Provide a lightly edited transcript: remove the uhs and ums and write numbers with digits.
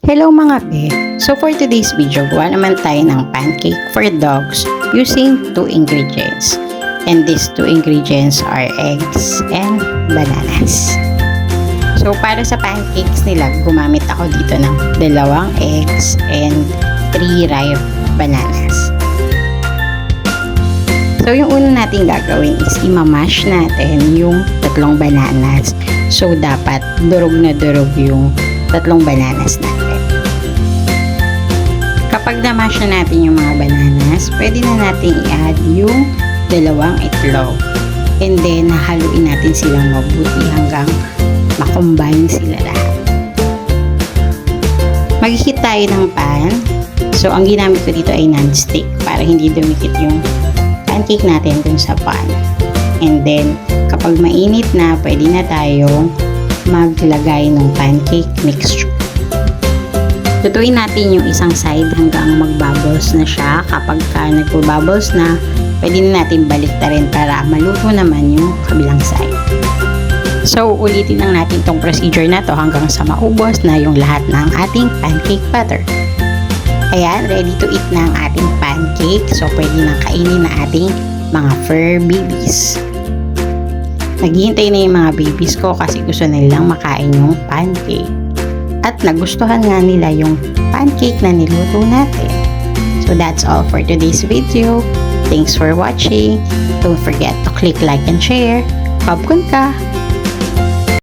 Hello mga pe! So for today's video, gawa naman tayo ng pancake for dogs using 2 ingredients. And these 2 ingredients are eggs and bananas. So para sa pancakes nila, gumamit ako dito ng 2 eggs and 3 ripe bananas. So yung una natin gagawin is imamash natin yung 3 bananas. So dapat durog na durog yung 3 bananas natin. Kapag na-mash na natin yung mga bananas, pwede na natin i-add yung 2 itlog. And then, haluin natin silang mabuti hanggang makombine sila lahat. Mag-heat tayo ng pan. So, ang ginamit ko dito ay non-stick para hindi dumikit yung pancake natin dun sa pan. And then, kapag mainit na, pwede na tayong maglagay ng pancake mixture. Lutuin natin yung isang side hanggang mag-bubbles na siya. Kapag nagpo-bubbles na, pwede na natin baliktarin para maluto naman yung kabilang side. So, ulitin lang natin tong procedure na to hanggang sa maubos na yung lahat ng ating pancake batter. Ayan, ready to eat na ang ating pancake. So, pwede nang kainin na ating mga fur babies. Naghihintay na yung mga babies ko kasi gusto nilang makain yung pancake. At nagustuhan nga nila yung pancake na niluto natin. So that's all for today's video. Thanks for watching. Don't forget to click like and share. Popcorn ka!